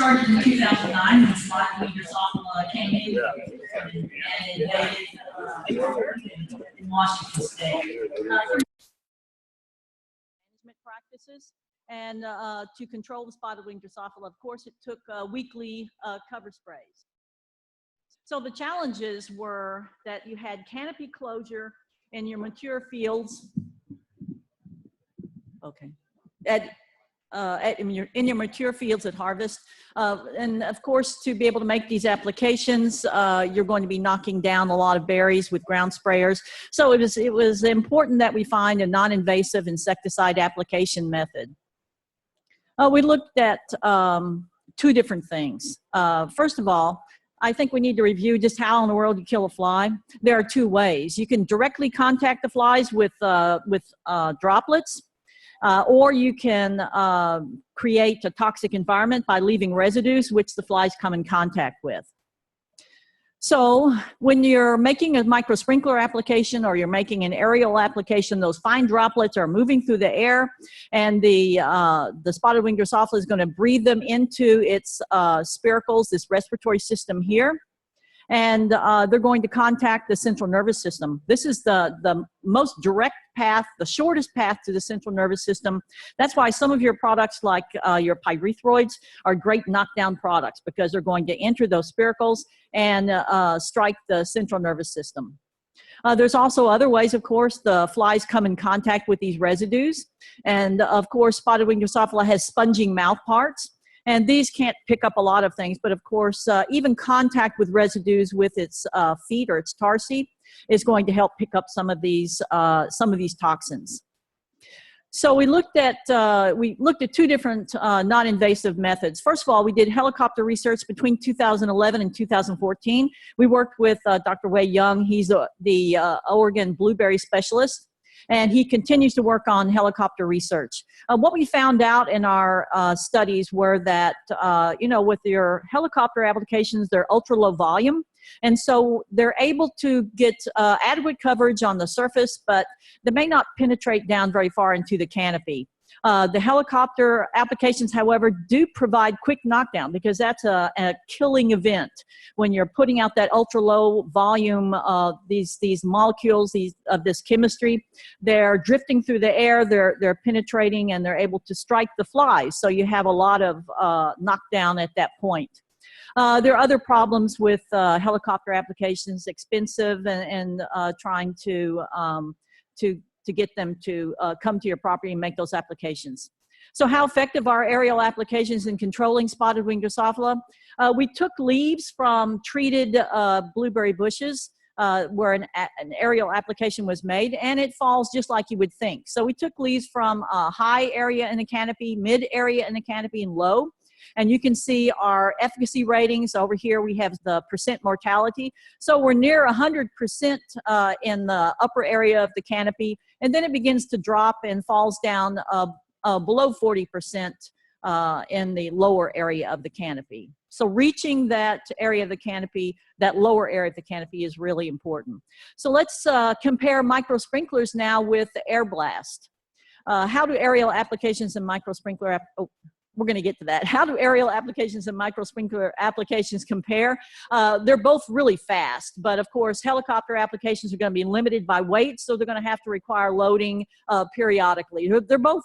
started in 2009 when spotted wing drosophila came in and invaded in Washington State. Management practices. And to control the spotted wing drosophila, of course, it took weekly cover sprays. So the challenges were that you had canopy closure in your mature fields. Okay. In your mature fields at harvest. And of course, to be able to make these applications, you're going to be knocking down a lot of berries with ground sprayers. So it was important that we find a non-invasive insecticide application method. We looked at two different things. First of all, I think we need to review just how in the world you kill a fly. There are two ways. You can directly contact the flies with droplets, or you can create a toxic environment by leaving residues which the flies come in contact with. So when you're making a microsprinkler application or you're making an aerial application, those fine droplets are moving through the air, and the spotted wing drosophila is going to breathe them into its spiracles, this respiratory system here. And they're going to contact the central nervous system. This is the most direct path, the shortest path to the central nervous system. That's why some of your products like your pyrethroids are great knockdown products, because they're going to enter those spiracles and strike the central nervous system. There's also other ways, of course. The flies come in contact with these residues. And of course, spotted wing drosophila has sponging mouth parts. And these can't pick up a lot of things, but of course, even contact with residues with its feet or its tarsi is going to help pick up some of these toxins. So we looked at two different non-invasive methods. First of all, we did helicopter research between 2011 and 2014. We worked with Dr. Wei Young. He's the Oregon blueberry specialist, and he continues to work on helicopter research. What we found out in our studies were that, you know, with your helicopter applications, they're ultra low volume. And so they're able to get adequate coverage on the surface, but they may not penetrate down very far into the canopy. The helicopter applications, however, do provide quick knockdown, because that's a killing event. When you're putting out that ultra low volume, these molecules of this chemistry, they're drifting through the air, they're penetrating, and they're able to strike the flies. So you have a lot of knockdown at that point. There are other problems with helicopter applications, expensive, and trying to get them to come to your property and make those applications. So how effective are aerial applications in controlling spotted wing drosophila? We took leaves from treated blueberry bushes where an aerial application was made, and it falls just like you would think. So we took leaves from a high area in the canopy, mid area in the canopy, and low. And you can see our efficacy ratings. Over here we have the percent mortality. So we're near 100% in the upper area of the canopy, and then it begins to drop and falls down below 40% in the lower area of the canopy. So reaching that area of the canopy, that lower area of the canopy, is really important. So let's compare microsprinklers now with the Airblast. How do aerial applications and microsprinkler we're going to get to that. How do aerial applications and microsprinkler applications compare? They're both really fast, but of course, helicopter applications are going to be limited by weight, so they're going to have to require loading periodically. They're both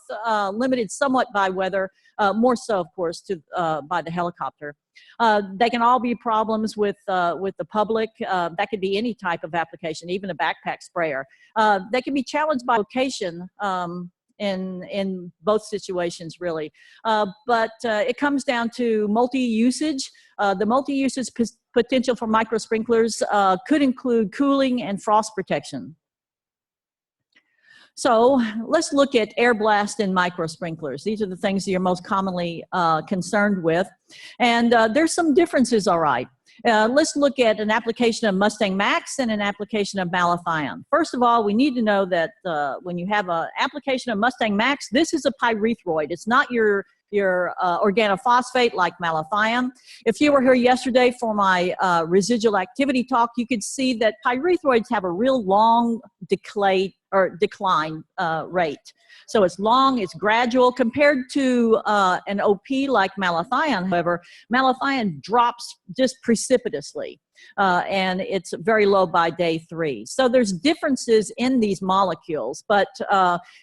limited somewhat by weather, more so, of course, by the helicopter. They can all be problems with the public. That could be any type of application, even a backpack sprayer. They can be challenged by location. In both situations, really. But it comes down to multi-usage. The multi-usage potential for microsprinklers could include cooling and frost protection. So let's look at Airblast and microsprinklers. These are the things that you're most commonly concerned with. And there's some differences, all right. Let's look at an application of Mustang Max and an application of Malathion. First of all, we need to know that when you have an application of Mustang Max, this is a pyrethroid. It's not your your organophosphate like Malathion. If you were here yesterday for my residual activity talk, you could see that pyrethroids have a real long decline rate. So it's long, it's gradual. Compared to an OP like Malathion, however, Malathion drops just precipitously. And it's very low by day 3. So there's differences in these molecules, but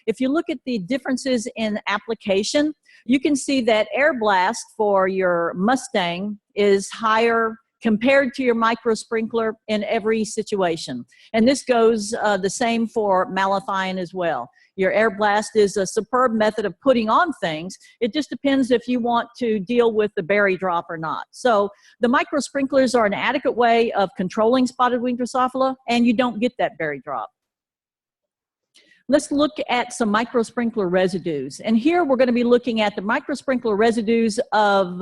if you look at the differences in application, you can see that Airblast for your Mustang is higher compared to your microsprinkler in every situation. And this goes the same for Malathion as well. Your Airblast is a superb method of putting on things. It just depends if you want to deal with the berry drop or not. So the microsprinklers are an adequate way of controlling spotted wing Drosophila, and you don't get that berry drop. Let's look at some microsprinkler residues. And here we're going to be looking at the microsprinkler residues of,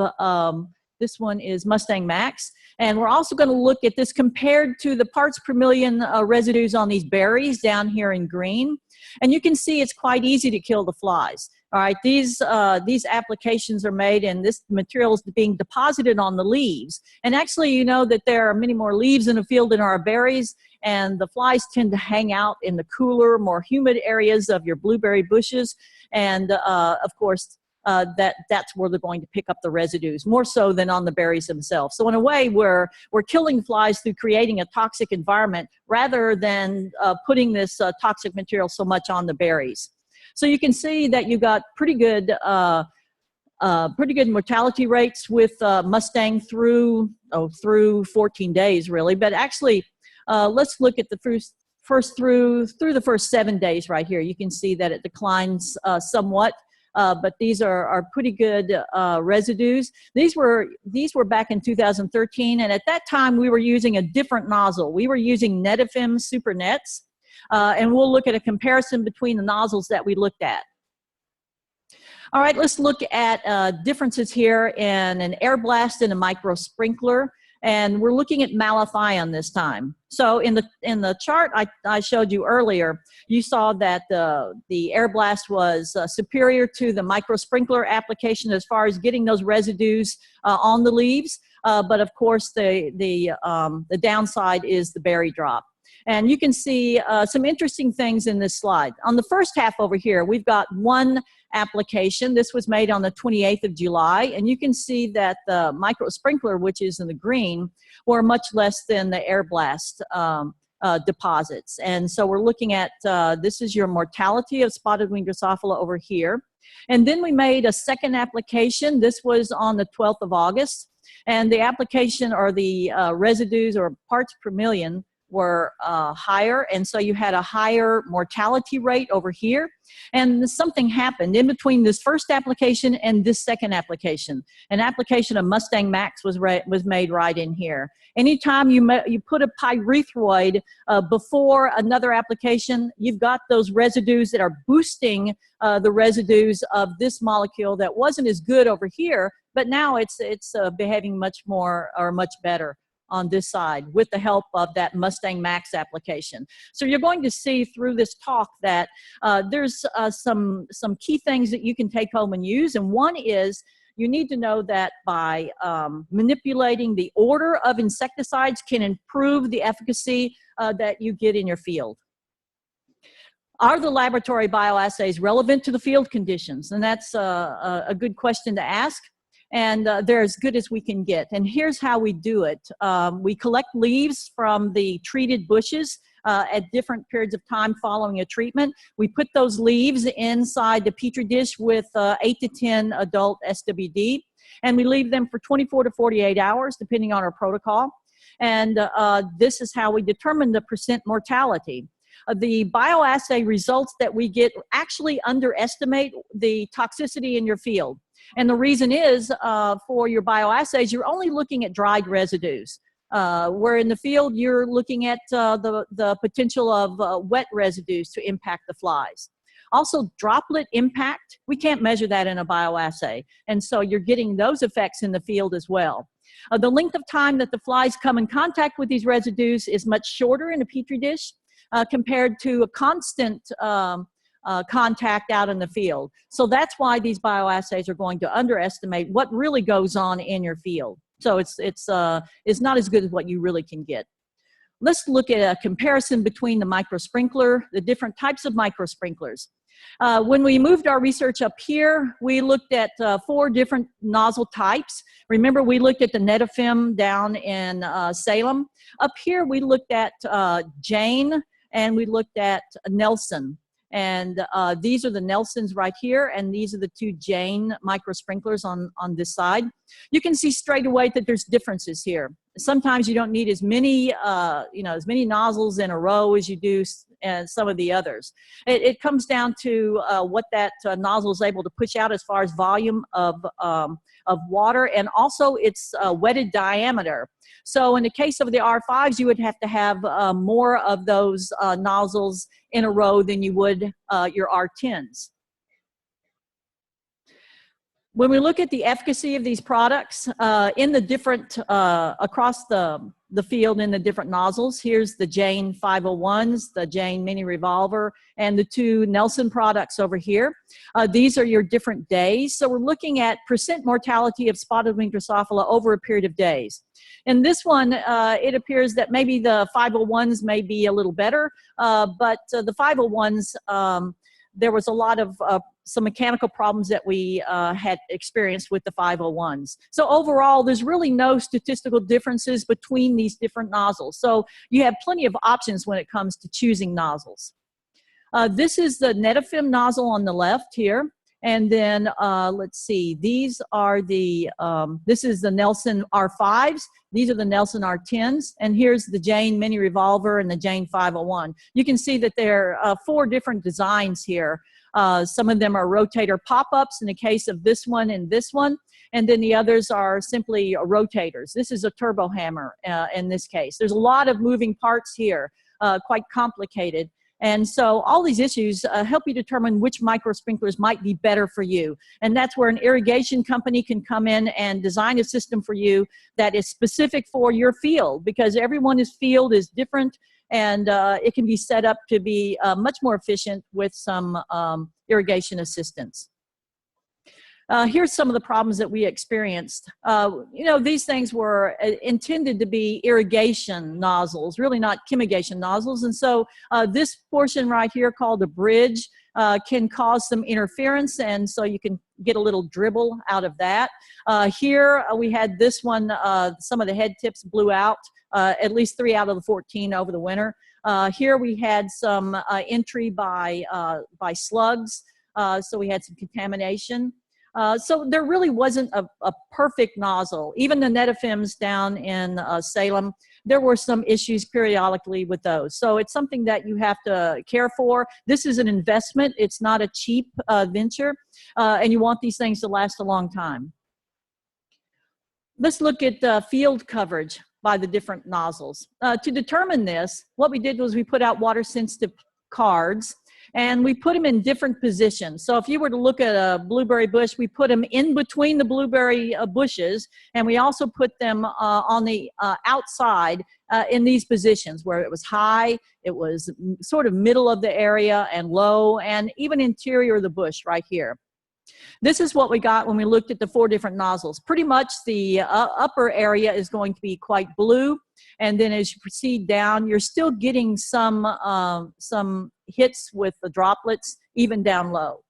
this one is Mustang Max. And we're also going to look at this compared to the parts per million residues on these berries down here in green. And you can see it's quite easy to kill the flies. All right, these applications are made and this material is being deposited on the leaves. And actually, you know that there are many more leaves in the field than our berries, and the flies tend to hang out in the cooler, more humid areas of your blueberry bushes. And of course, that's where they're going to pick up the residues, more so than on the berries themselves. So in a way, we're killing flies through creating a toxic environment rather than putting this toxic material so much on the berries. So you can see that you got pretty good mortality rates with Mustang through 14 days, really. But actually, let's look at the through the first 7 days right here. You can see that it declines somewhat. But these are pretty good residues. These were back in 2013, and at that time we were using a different nozzle. We were using Netafim Super Nets, and we'll look at a comparison between the nozzles that we looked at. All right, let's look at differences here in an Airblast and a microsprinkler. And we're looking at Malathion this time. So in the chart I showed you earlier, you saw that the Airblast was superior to the microsprinkler application as far as getting those residues on the leaves. But of course, the downside is the berry drop. And you can see some interesting things in this slide. On the first half over here, we've got one application. This was made on the 28th of July, and you can see that the microsprinkler, which is in the green, were much less than the Airblast deposits. And so we're looking at, this is your mortality of spotted wing Drosophila over here. And then we made a second application. This was on the 12th of August, and the application or the residues or parts per million were higher, and so you had a higher mortality rate over here. And something happened in between this first application and this second application. An application of Mustang Max was made right in here. Anytime you put a pyrethroid before another application, you've got those residues that are boosting the residues of this molecule that wasn't as good over here, but now it's behaving much more or much better on this side with the help of that Mustang Max application. So you're going to see through this talk that there's some key things that you can take home and use. And one is you need to know that by manipulating the order of insecticides can improve the efficacy that you get in your field. Are the laboratory bioassays relevant to the field conditions? And that's a good question to ask. And they're as good as we can get. And here's how we do it. We collect leaves from the treated bushes at different periods of time following a treatment. We put those leaves inside the Petri dish with 8 to 10 adult SWD, and we leave them for 24 to 48 hours, depending on our protocol. And this is how we determine the percent mortality. The bioassay results that we get actually underestimate the toxicity in your field. And the reason is for your bioassays, you're only looking at dried residues. Where in the field, you're looking at the potential of wet residues to impact the flies. Also, droplet impact, we can't measure that in a bioassay. And so you're getting those effects in the field as well. The length of time that the flies come in contact with these residues is much shorter in a Petri dish compared to a constant contact out in the field. So that's why these bioassays are going to underestimate what really goes on in your field. So it's not as good as what you really can get. Let's look at a comparison between the microsprinkler, the different types of microsprinklers. When we moved our research up here, we looked at 4 different nozzle types. Remember, we looked at the Netafim down in Salem. Up here, we looked at Jane, and we looked at Nelson. And these are the Nelsons right here, and these are the 2 Jane microsprinklers on this side. You can see straight away that there's differences here. Sometimes you don't need as many, as many nozzles in a row as you do some of the others. It comes down to what that nozzle is able to push out as far as volume of water, and also its wetted diameter. So in the case of the R5s, you would have to have more of those nozzles in a row than you would your R10s. When we look at the efficacy of these products in the different, across the field in the different nozzles, here's the Jane 501s, the Jane Mini Revolver, and the 2 Nelson products over here. These are your different days. So we're looking at % mortality of spotted wing Drosophila over a period of days. In this one, it appears that maybe the 501s may be a little better, but the 501s, there was a lot of some mechanical problems that we had experienced with the 501s. So overall, there's really no statistical differences between these different nozzles. So you have plenty of options when it comes to choosing nozzles. This is the Netafim nozzle on the left here. And then let's see, these are the, this is the Nelson R5s. These are the Nelson R10s. And here's the Jane Mini Revolver and the Jane 501. You can see that there are 4 different designs here. Some of them are rotator pop-ups in the case of this one and this one. And then the others are simply rotators. This is a turbo hammer in this case. There's a lot of moving parts here, quite complicated. And so all these issues help you determine which microsprinklers might be better for you. And that's where an irrigation company can come in and design a system for you that is specific for your field, because everyone's field is different, and it can be set up to be much more efficient with some irrigation assistance. Here's some of the problems that we experienced. These things were intended to be irrigation nozzles, really not chemigation nozzles. And so this portion right here called a bridge can cause some interference, and so you can get a little dribble out of that. Here we had this one, some of the head tips blew out, at least 3 out of the 14 over the winter. Here we had some entry by slugs, so we had some contamination. So there really wasn't a perfect nozzle. Even the Netafims down in Salem, there were some issues periodically with those. So it's something that you have to care for. This is an investment. It's not a cheap venture, and you want these things to last a long time. Let's look at field coverage by the different nozzles. To determine this, what we did was we put out water-sensitive cards, and we put them in different positions. So if you were to look at a blueberry bush, we put them in between the blueberry bushes, and we also put them on the outside in these positions where it was high, it was sort of middle of the area, and low, and even interior of the bush right here. This is what we got when we looked at the 4 different nozzles. Pretty much the upper area is going to be quite blue, and then as you proceed down, you're still getting some hits with the droplets, even down low.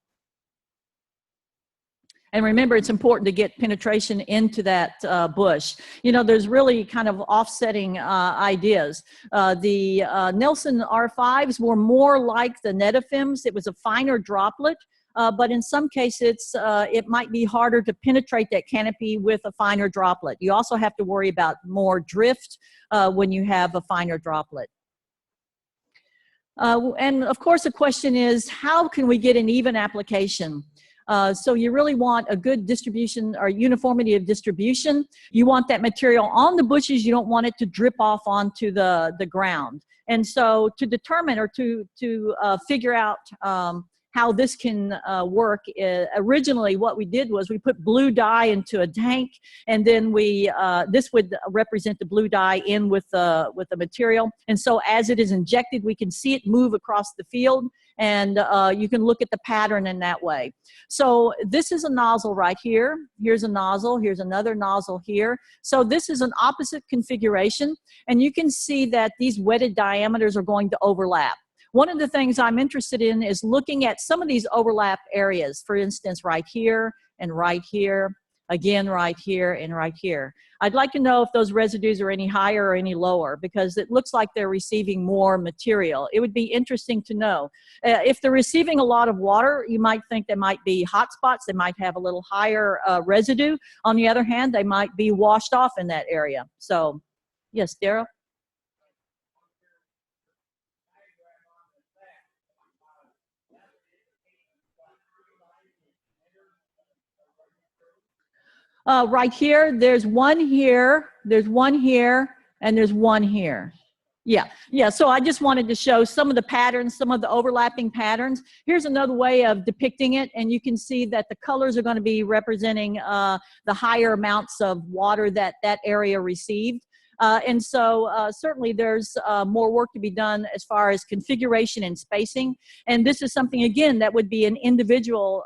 And remember, it's important to get penetration into that bush. There's really kind of offsetting ideas. The Nelson R5s were more like the Netafims. It was a finer droplet. But in some cases, it might be harder to penetrate that canopy with a finer droplet. You also have to worry about more drift when you have a finer droplet. And of course, the question is, how can we get an even application? So you really want a good distribution or uniformity of distribution. You want that material on the bushes. You don't want it to drip off onto the ground. And so to determine or to figure out how this can work. Originally, what we did was we put blue dye into a tank, and then we this would represent the blue dye in with the material. And so as it is injected, we can see it move across the field, and you can look at the pattern in that way. So this is a nozzle right here. Here's a nozzle. Here's another nozzle here. So this is an opposite configuration, and you can see that these wetted diameters are going to overlap. One of the things I'm interested in is looking at some of these overlap areas. For instance, right here and right here, again right here and right here. I'd like to know if those residues are any higher or any lower, because it looks like they're receiving more material. It would be interesting to know. If they're receiving a lot of water, you might think they might be hot spots. They might have a little higher residue. On the other hand, they might be washed off in that area. So, yes, Daryl? Right here, there's one here, there's one here, and there's one here. Yeah, so I just wanted to show some of the patterns, some of the overlapping patterns. Here's another way of depicting it, and you can see that the colors are going to be representing the higher amounts of water that that area received. And so certainly there's more work to be done as far as configuration and spacing. And this is something, again, that would be an individual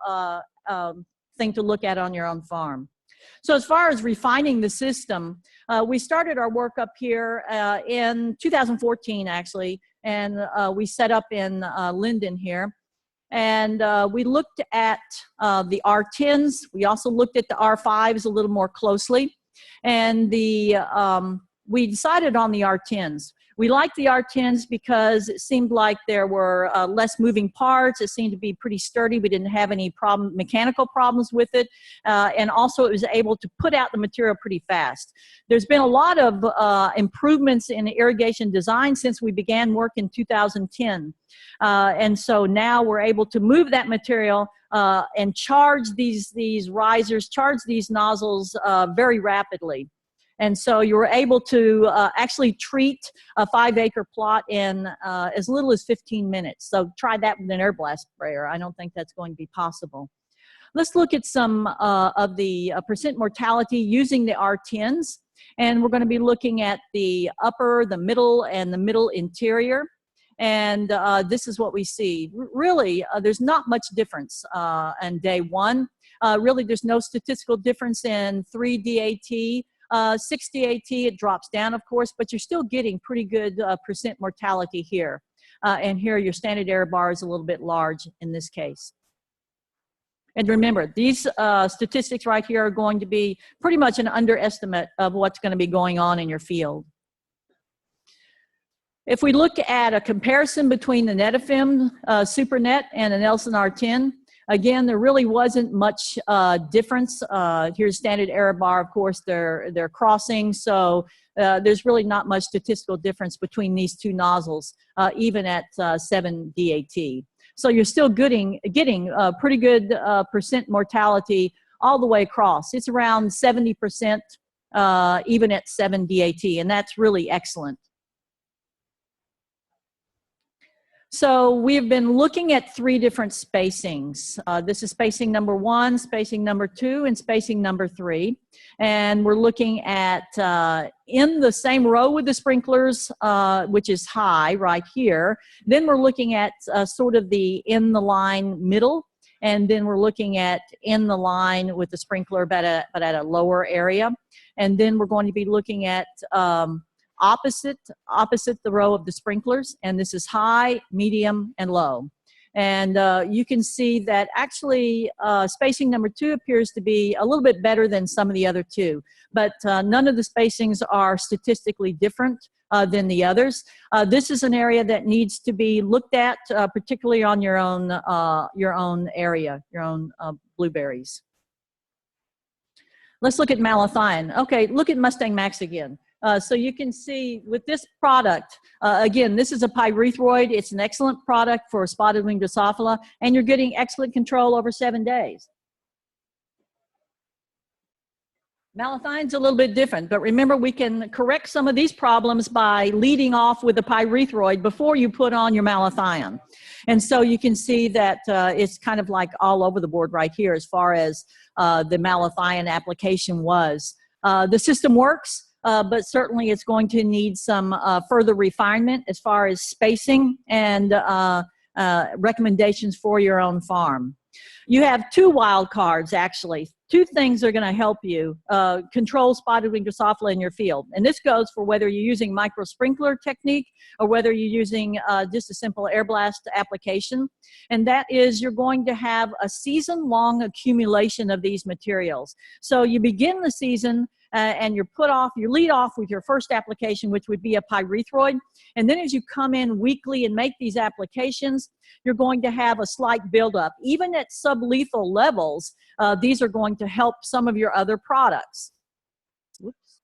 thing to look at on your own farm. So as far as refining the system, we started our work up here in 2014, actually, and we set up in Linden here. And we looked at the R10s. We also looked at the R5s a little more closely. And we decided on the R10s. We liked the R10s because it seemed like there were less moving parts. It seemed to be pretty sturdy. We didn't have any mechanical problems with it. And also it was able to put out the material pretty fast. There's been a lot of improvements in irrigation design since we began work in 2010. And so now we're able to move that material and charge these risers, charge these nozzles very rapidly. And so you were able to actually treat a 5-acre plot in as little as 15 minutes. So try that with an Airblast sprayer. I don't think that's going to be possible. Let's look at some of the percent mortality using the R10s. And we're going to be looking at the upper, the middle, and the middle interior. And this is what we see. Really, there's not much difference on day one. Really, there's no statistical difference in 3 DAT. 6 DAT, it drops down, of course, but you're still getting pretty good percent mortality here. And here, your standard error bar is a little bit large in this case. And remember, these statistics right here are going to be pretty much an underestimate of what's going to be going on in your field. If we look at a comparison between the Netafim SuperNet and an Nelson R10, again, there really wasn't much difference. Here's standard error bar, of course, they're crossing, so there's really not much statistical difference between these two nozzles, even at 7 DAT. So you're still getting pretty good percent mortality all the way across. It's around 70% even at 7 DAT, and that's really excellent. So we've been looking at 3 different spacings. This is spacing number 1, spacing number 2, and spacing number 3. And we're looking at in the same row with the sprinklers, which is high right here. Then we're looking at sort of the in the line middle. And then we're looking at in the line with the sprinkler, but at a lower area. And then we're going to be looking at opposite the row of the sprinklers, and this is high, medium, and low. And you can see that actually spacing number 2 appears to be a little bit better than some of the other 2, but none of the spacings are statistically different than the others. This is an area that needs to be looked at, particularly on your own area, your own blueberries. Let's look at Malathion. Okay, look at Mustang Max again. So you can see with this product, again, this is a pyrethroid. It's an excellent product for spotted wing drosophila, and you're getting excellent control over 7 days. Malathion's a little bit different, but remember we can correct some of these problems by leading off with the pyrethroid before you put on your Malathion. And so you can see that it's kind of like all over the board right here as far as the Malathion application was. The system works, but certainly it's going to need some further refinement as far as spacing and recommendations for your own farm. You have two wild cards, actually. Two things are going to help you control spotted wing Drosophila in your field. And this goes for whether you're using microsprinkler technique or whether you're using just a simple Airblast application. And that is you're going to have a season-long accumulation of these materials. So you begin the season and you lead off with your first application, which would be a pyrethroid. And then as you come in weekly and make these applications, you're going to have a slight buildup. Even at sublethal levels, these are going to help some of your other products. Whoops.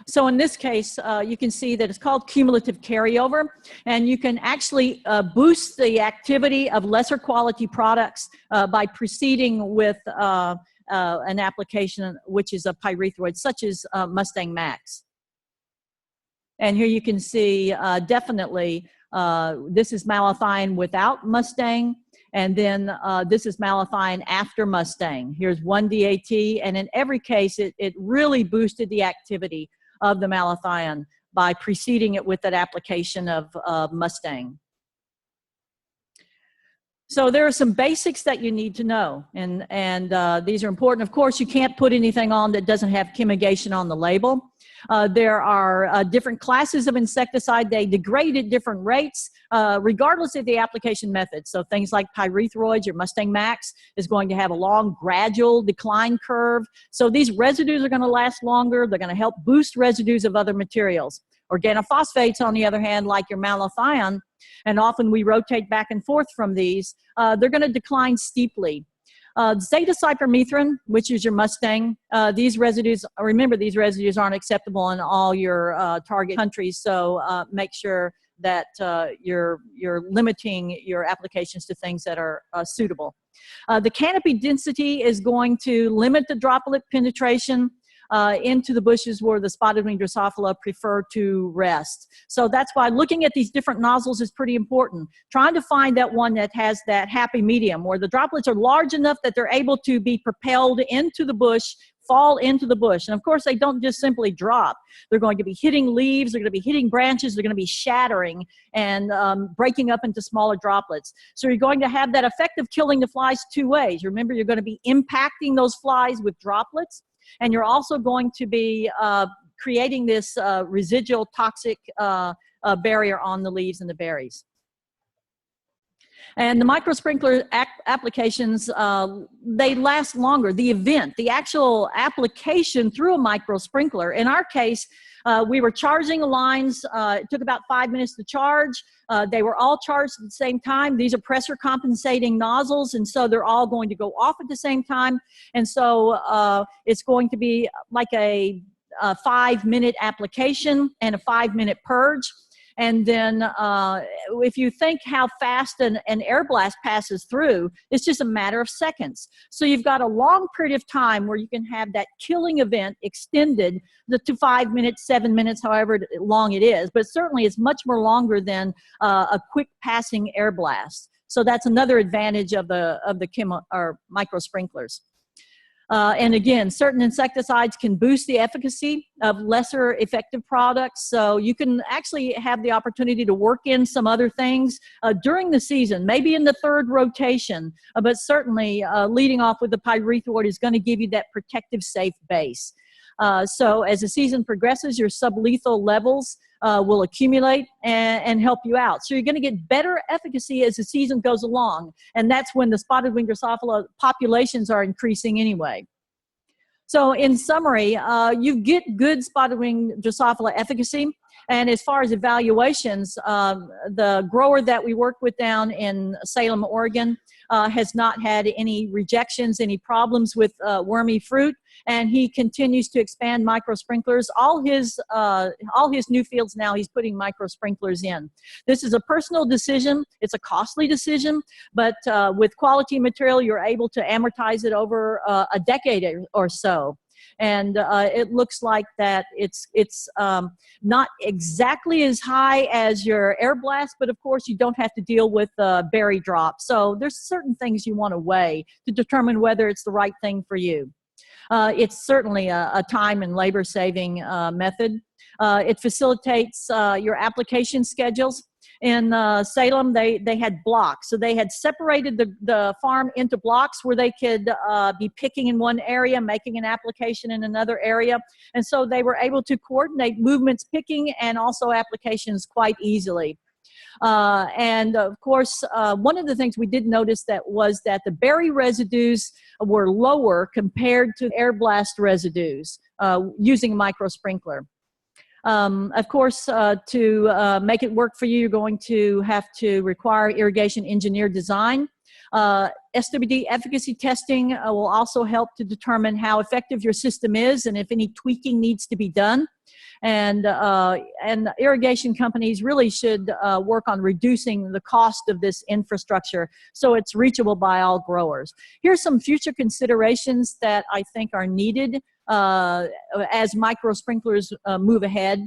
So in this case, you can see that it's called cumulative carryover, and you can actually boost the activity of lesser quality products by proceeding with an application which is a pyrethroid, such as Mustang Max. And here you can see definitely this is Malathion without Mustang, and then this is Malathion after Mustang. Here's 1 DAT, and in every case it really boosted the activity of the Malathion by preceding it with that application of Mustang. So there are some basics that you need to know, and these are important. Of course, you can't put anything on that doesn't have chemigation on the label. There are different classes of insecticide. They degrade at different rates, regardless of the application method. So things like pyrethroids, your Mustang Max is going to have a long, gradual decline curve. So these residues are going to last longer. They're going to help boost residues of other materials. Organophosphates, on the other hand, like your Malathion, and often we rotate back and forth from these, they're going to decline steeply. Zeta-cypermethrin, which is your Mustang, these residues, remember these residues aren't acceptable in all your target countries, so make sure that you're limiting your applications to things that are suitable. The canopy density is going to limit the droplet penetration into the bushes where the spotted wing Drosophila prefer to rest. So that's why looking at these different nozzles is pretty important. Trying to find that one that has that happy medium where the droplets are large enough that they're able to be propelled into the bush, fall into the bush. And of course, they don't just simply drop. They're going to be hitting leaves, they're going to be hitting branches, they're going to be shattering and breaking up into smaller droplets. So you're going to have that effect of killing the flies two ways. Remember, you're going to be impacting those flies with droplets, and you're also going to be creating this residual toxic barrier on the leaves and the berries. And the microsprinkler applications, they last longer. The event, the actual application through a microsprinkler, in our case, we were charging the lines. It took about 5 minutes to charge. They were all charged at the same time. These are pressure compensating nozzles, and so they're all going to go off at the same time. And so it's going to be like a 5-minute application and a 5-minute purge. And then if you think how fast an Airblast passes through, it's just a matter of seconds. So you've got a long period of time where you can have that killing event extended to 5 minutes, 7 minutes, however long it is. But certainly it's much more longer than a quick passing Airblast. So that's another advantage of the microsprinklers. And again, certain insecticides can boost the efficacy of lesser effective products. So you can actually have the opportunity to work in some other things during the season, maybe in the third rotation, but certainly leading off with the pyrethroid is going to give you that protective safe base. So as the season progresses, your sublethal levels will accumulate and help you out. So you're going to get better efficacy as the season goes along. And that's when the spotted wing Drosophila populations are increasing anyway. So in summary, you get good spotted wing Drosophila efficacy And as far as evaluations, the grower that we work with down in Salem, Oregon, has not had any rejections, any problems with wormy fruit, and he continues to expand microsprinklers. All his new fields now, he's putting microsprinklers in. This is a personal decision. It's a costly decision, but with quality material, you're able to amortize it over a decade or so. And it looks like that it's not exactly as high as your Airblast, but of course you don't have to deal with berry drop. So there's certain things you want to weigh to determine whether it's the right thing for you. It's certainly a time and labor saving method. It facilitates your application schedules. In Salem, they had blocks. So they had separated the farm into blocks where they could be picking in one area, making an application in another area. And so they were able to coordinate movements, picking, and also applications quite easily. And of course, one of the things we did notice was that the berry residues were lower compared to Airblast residues using a microsprinkler. Of course, to make it work for you, you're going to have to require irrigation engineer design. SWD efficacy testing will also help to determine how effective your system is and if any tweaking needs to be done. And irrigation companies really should work on reducing the cost of this infrastructure so it's reachable by all growers. Here's some future considerations that I think are needed as microsprinklers move ahead.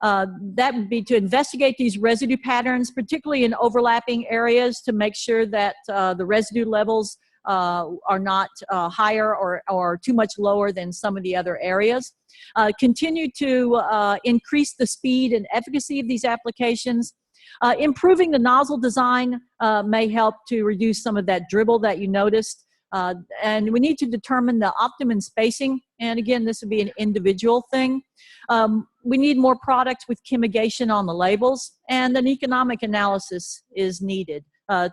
That would be to investigate these residue patterns, particularly in overlapping areas, to make sure that the residue levels are not higher or too much lower than some of the other areas. Continue to increase the speed and efficacy of these applications. Improving the nozzle design may help to reduce some of that dribble that you noticed. And we need to determine the optimum spacing. And again, this would be an individual thing. We need more products with chemigation on the labels, and an economic analysis is needed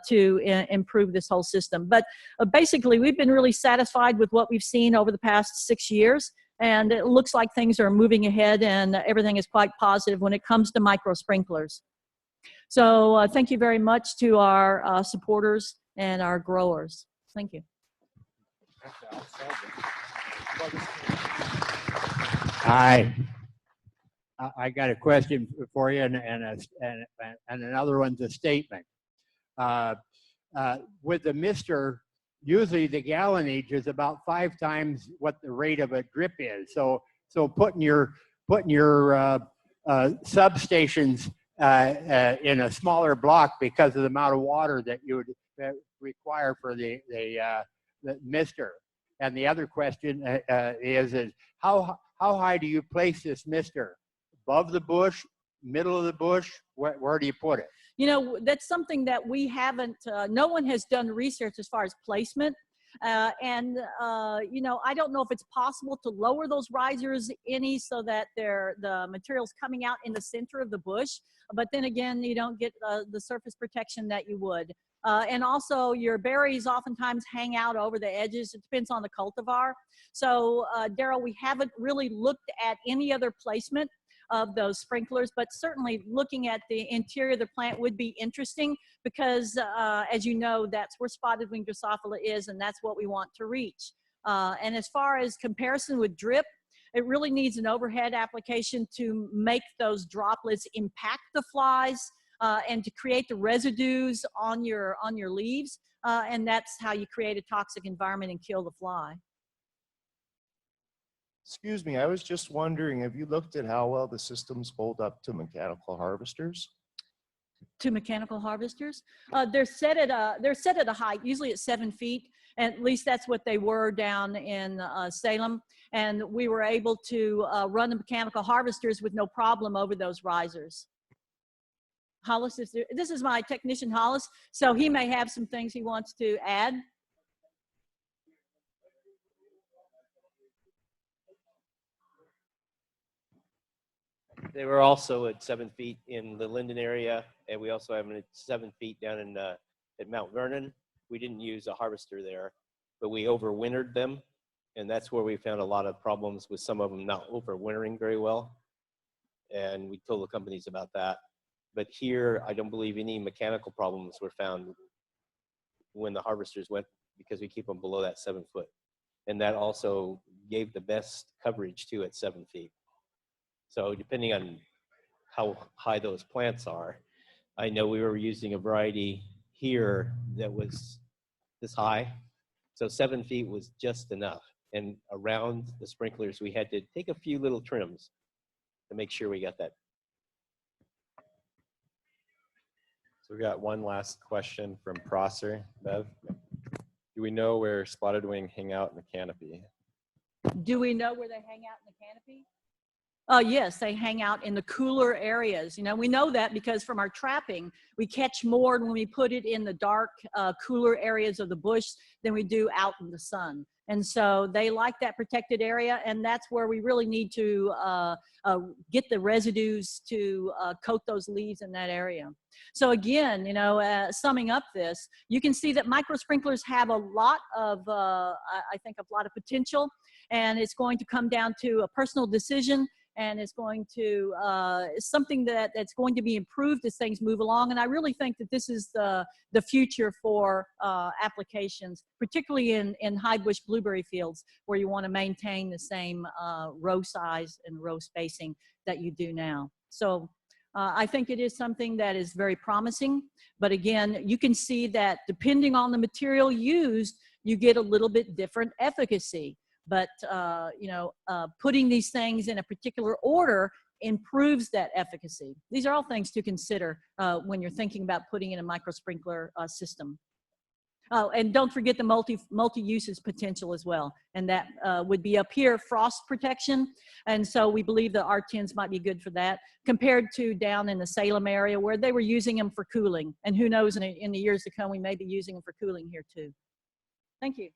to improve this whole system. But basically, we've been really satisfied with what we've seen over the past 6 years, and it looks like things are moving ahead and everything is quite positive when it comes to microsprinklers. So thank you very much to our supporters and our growers. Thank you. Hi. I got a question for you, and another one's a statement. With the mister, usually the gallonage is about 5 times what the rate of a drip is. So putting your substations in a smaller block because of the amount of water that you would require for the mister. And the other question is how high do you place this mister? Above the bush, middle of the bush? Where do you put it? You know, that's something that we haven't, no one has done research as far as placement. You know, I don't know if it's possible to lower those risers any so that the material's coming out in the center of the bush. But then again, you don't get the surface protection that you would. And also your berries oftentimes hang out over the edges. It depends on the cultivar. So Daryl, we haven't really looked at any other placement of those sprinklers, but certainly looking at the interior of the plant would be interesting because as you know, that's where spotted wing drosophila is, and that's what we want to reach. And as far as comparison with drip, it really needs an overhead application to make those droplets impact the flies and to create the residues on your leaves. And that's how you create a toxic environment and kill the fly. Excuse me, I was just wondering, have you looked at how well the systems hold up to mechanical harvesters? To mechanical harvesters? They're set at a height, usually at 7 feet. At least that's what they were down in Salem. And we were able to run the mechanical harvesters with no problem over those risers. Hollis, this is my technician, Hollis, so he may have some things he wants to add. They were also at 7 feet in the Linden area, and we also have them at 7 feet down in at Mount Vernon. We didn't use a harvester there, but we overwintered them, and that's where we found a lot of problems with some of them not overwintering very well. and we told the companies about that. But here, I don't believe any mechanical problems were found when the harvesters went, because we keep them below that 7 foot. And that also gave the best coverage too at 7 feet. So depending on how high those plants are, I know we were using a variety here that was this high. So 7 feet was just enough. And around the sprinklers, we had to take a few little trims to make sure we got that. So we got one last question from Prosser. Bev, do we know where spotted wing hang out in the canopy? Do we know where they hang out in the canopy? Yes, they hang out in the cooler areas. You know, we know that because from our trapping, we catch more when we put it in the dark, cooler areas of the bush than we do out in the sun. And so they like that protected area, and that's where we really need to get the residues to coat those leaves in that area. So again, you know, summing up this, you can see that microsprinklers have a lot of, I think, a lot of potential, and it's going to come down to a personal decision. And it's going to something that's going to be improved as things move along. And I really think that this is the future for applications, particularly in high bush blueberry fields, where you want to maintain the same row size and row spacing that you do now. So I think it is something that is very promising. But again, you can see that depending on the material used, you get a little bit different efficacy. But, you know, putting these things in a particular order improves that efficacy. These are all things to consider when you're thinking about putting in a microsprinkler system. Oh, and don't forget the multi-uses potential as well. And that would be up here, frost protection. And so we believe the R10s might be good for that, compared to down in the Salem area where they were using them for cooling. And who knows, in the years to come, we may be using them for cooling here too. Thank you.